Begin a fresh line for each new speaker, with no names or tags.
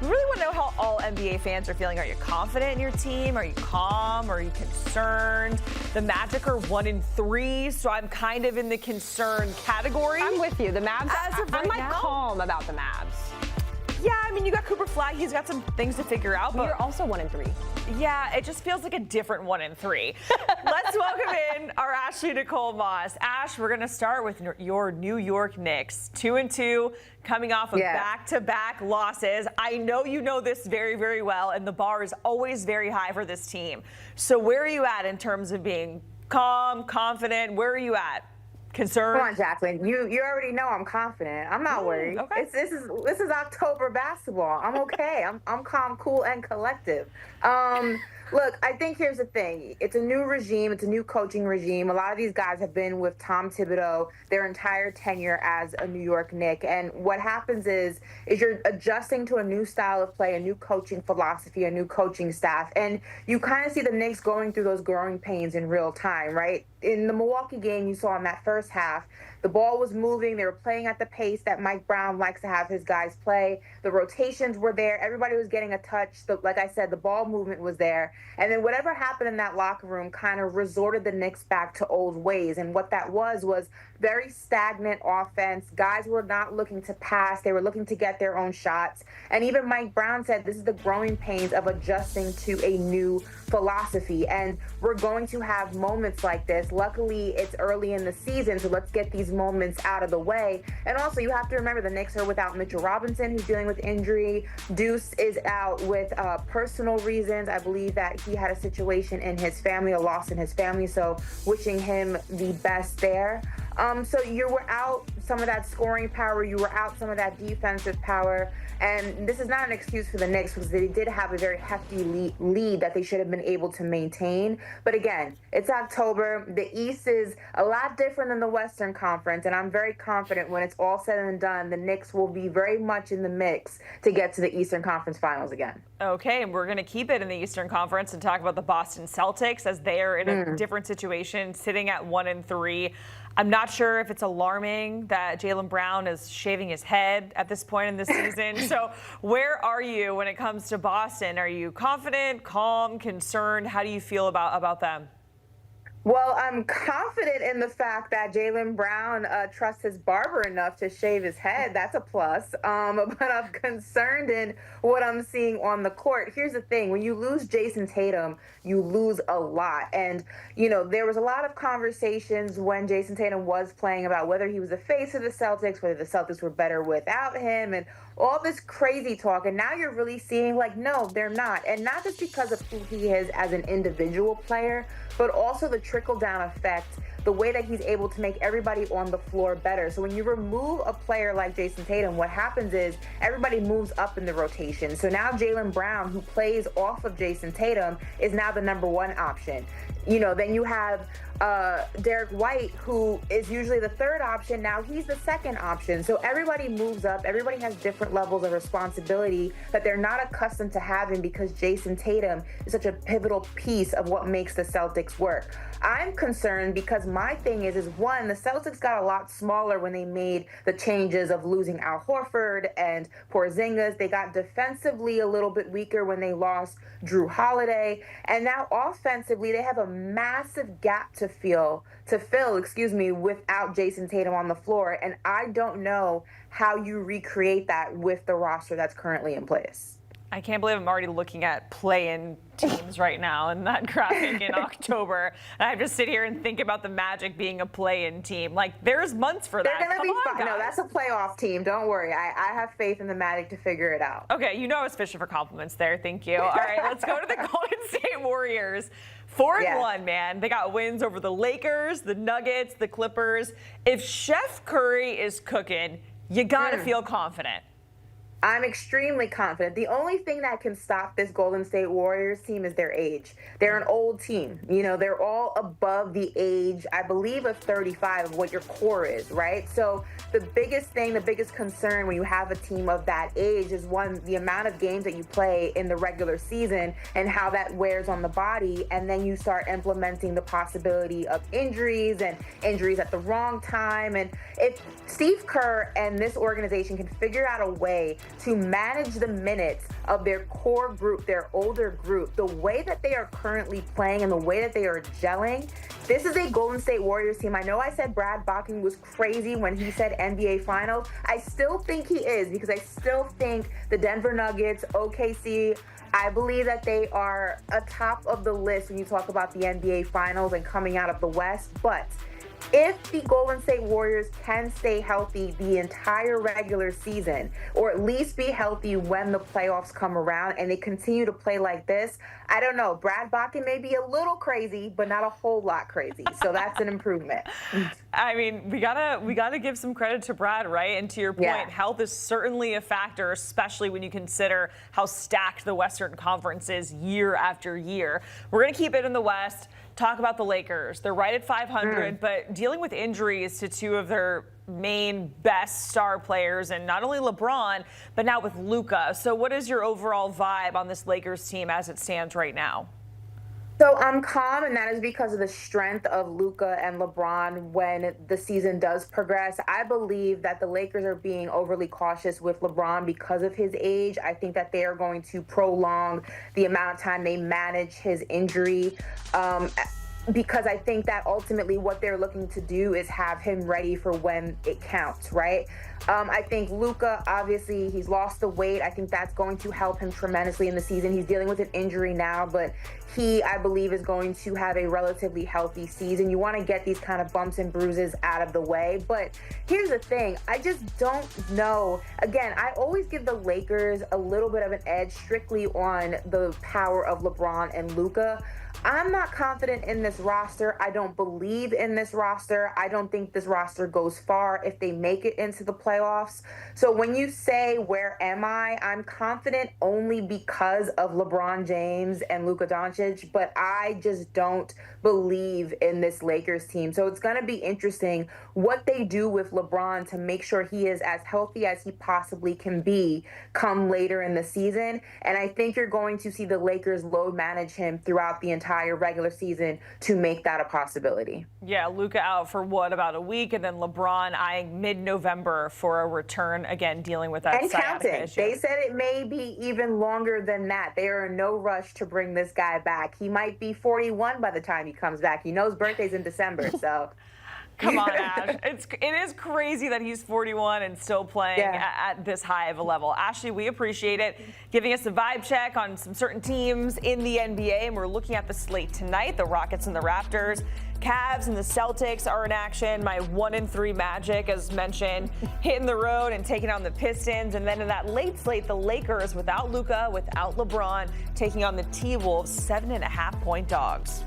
We really want to know how all NBA fans are feeling. Are you confident in your team? Are you calm? Are you concerned? The Magic are 1-3, so I'm kind of in the concern category.
I'm with you. The Mavs, I'm like
now,
calm about the Mavs.
Yeah, I mean, you got Cooper Flag. He's got some things to figure out. But
you're also 1-3.
Yeah, it just feels like a different 1-3. Let's welcome in our Ashley Nicole Moss. Ash, we're going to start with your New York Knicks. 2-2, coming off of back-to-back losses. I know you know this very, very well, and the bar is always very high for this team. So where are you at in terms of being calm, confident? Where are you at? Concerned?
Come on, Jacqueline. You already know I'm confident. I'm not worried.
Okay.
This is October basketball. I'm okay. I'm calm, cool, and collective. Look, I think here's the thing. It's a new regime. It's a new coaching regime. A lot of these guys have been with Tom Thibodeau their entire tenure as a New York Knick. And what happens is you're adjusting to a new style of play, a new coaching philosophy, a new coaching staff. And you kind of see the Knicks going through those growing pains in real time, right? In the Milwaukee game, you saw in that first half, the ball was moving. They were playing at the pace that Mike Brown likes to have his guys play. The rotations were there. Everybody was getting a touch. Like I said, the ball movement was there. And then whatever happened in that locker room kind of resorted the Knicks back to old ways. And what that was very stagnant offense. Guys were not looking to pass. They were looking to get their own shots. And even Mike Brown said this is the growing pains of adjusting to a new philosophy. And we're going to have moments like this. Luckily, it's early in the season, so let's get these moments out of the way. And also, you have to remember the Knicks are without Mitchell Robinson, who's dealing with injury. Deuce is out with personal reasons. I believe that he had a situation in his family, a loss in his family, so wishing him the best there. So you were out some of that scoring power, you were out some of that defensive power, and this is not an excuse for the Knicks because they did have a very hefty lead that they should have been able to maintain. But again, it's October. The East is a lot different than the Western Conference, and I'm very confident when it's all said and done, the Knicks will be very much in the mix to get to the Eastern Conference Finals again.
Okay, and we're going to keep it in the Eastern Conference and talk about the Boston Celtics as they are in a different situation, sitting at 1-3. I'm not sure if it's alarming that Jaylen Brown is shaving his head at this point in the season. So where are you when it comes to Boston? Are you confident, calm, concerned? How do you feel about them?
Well, I'm confident in the fact that Jaylen Brown trusts his barber enough to shave his head. That's a plus. But I'm concerned in what I'm seeing on the court. Here's the thing. When you lose Jason Tatum, you lose a lot. And, you know, there was a lot of conversations when Jason Tatum was playing about whether he was the face of the Celtics, whether the Celtics were better without him, and all this crazy talk. And now you're really seeing, like, no, they're not. And not just because of who he is as an individual player, but also the trickle-down effect, the way that he's able to make everybody on the floor better. So when you remove a player like Jason Tatum, what happens is everybody moves up in the rotation. So now Jaylen Brown, who plays off of Jason Tatum, is now the number one option. You know, then you have Derek White, who is usually the third option. Now he's the second option. So everybody moves up. Everybody has different levels of responsibility that they're not accustomed to having because Jason Tatum is such a pivotal piece of what makes the Celtics work. I'm concerned because my thing is one, the Celtics got a lot smaller when they made the changes of losing Al Horford and Porzingis. They got defensively a little bit weaker when they lost Drew Holiday. And now offensively, they have a massive gap to fill, without Jason Tatum on the floor. And I don't know how you recreate that with the roster that's currently in place.
I can't believe I'm already looking at play-in teams right now in that graphic in October. And I have to sit here and think about the Magic being a play-in team. Like, there's months for that.
They're going to be fun.
Guys.
No, that's a playoff team. Don't worry. I have faith in the Magic to figure it out.
Okay, you know I was fishing for compliments there. Thank you. All right, let's go to the Golden State Warriors. 4-1, man. They got wins over the Lakers, the Nuggets, the Clippers. If Chef Curry is cooking, you got to feel confident.
I'm extremely confident. The only thing that can stop this Golden State Warriors team is their age. They're an old team. You know, they're all above the age, I believe, of 35 of what your core is, right? So the biggest thing, the biggest concern when you have a team of that age is, one, the amount of games that you play in the regular season and how that wears on the body. And then you start implementing the possibility of injuries and injuries at the wrong time. And if Steve Kerr and this organization can figure out a way to manage the minutes of their core group, their older group, the way that they are currently playing and the way that they are gelling. This is a Golden State Warriors team. I know I said Brad Bocking was crazy when he said NBA Finals. I still think he is, because I still think the Denver Nuggets, OKC, I believe that they are atop of the list when you talk about the NBA Finals and coming out of the West. But if the Golden State Warriors can stay healthy the entire regular season, or at least be healthy when the playoffs come around, and they continue to play like this, I don't know. Brad Bocking may be a little crazy, but not a whole lot crazy. So that's an improvement.
I mean, we gotta give some credit to Brad, right? And to your point, health is certainly a factor, especially when you consider how stacked the Western Conference is year after year. We're gonna keep it in the West. Talk about the Lakers. They're right at 500, but dealing with injuries to two of their main best star players, and not only LeBron, but now with Luka. So what is your overall vibe on this Lakers team as it stands right now?
So I'm calm, and that is because of the strength of Luka and LeBron when the season does progress. I believe that the Lakers are being overly cautious with LeBron because of his age. I think that they are going to prolong the amount of time they manage his injury. Because I think that ultimately what they're looking to do is have him ready for when it counts, right? I think Luka, obviously, he's lost the weight. I think that's going to help him tremendously in the season. He's dealing with an injury now, but he, I believe, is going to have a relatively healthy season. You want to get these kind of bumps and bruises out of the way. But here's the thing. I just don't know. Again, I always give the Lakers a little bit of an edge strictly on the power of LeBron and Luka. I'm not confident in this roster. I don't believe in this roster. I don't think this roster goes far if they make it into the playoffs. So when you say, where am I? I'm confident only because of LeBron James and Luka Doncic, but I just don't believe in this Lakers team. So it's going to be interesting what they do with LeBron to make sure he is as healthy as he possibly can be come later in the season. And I think you're going to see the Lakers load manage him throughout the entire regular season to make that a possibility.
Yeah, Luka out for about a week, and then LeBron eyeing mid-November for a return, again dealing with that sciatica issue.
They said it may be even longer than that. They are in no rush to bring this guy back. He might be 41 by the time he comes back. You know his birthday's in December, so.
Come on, Ash. It is crazy that he's 41 and still playing at this high of a level. Ashley, we appreciate it, giving us a vibe check on some certain teams in the NBA, and we're looking at the slate tonight. The Rockets and the Raptors, Cavs and the Celtics are in action. My 1-3 Magic, as mentioned, hitting the road and taking on the Pistons. And then in that late slate, the Lakers, without Luka, without LeBron, taking on the T-Wolves, 7.5-point dogs.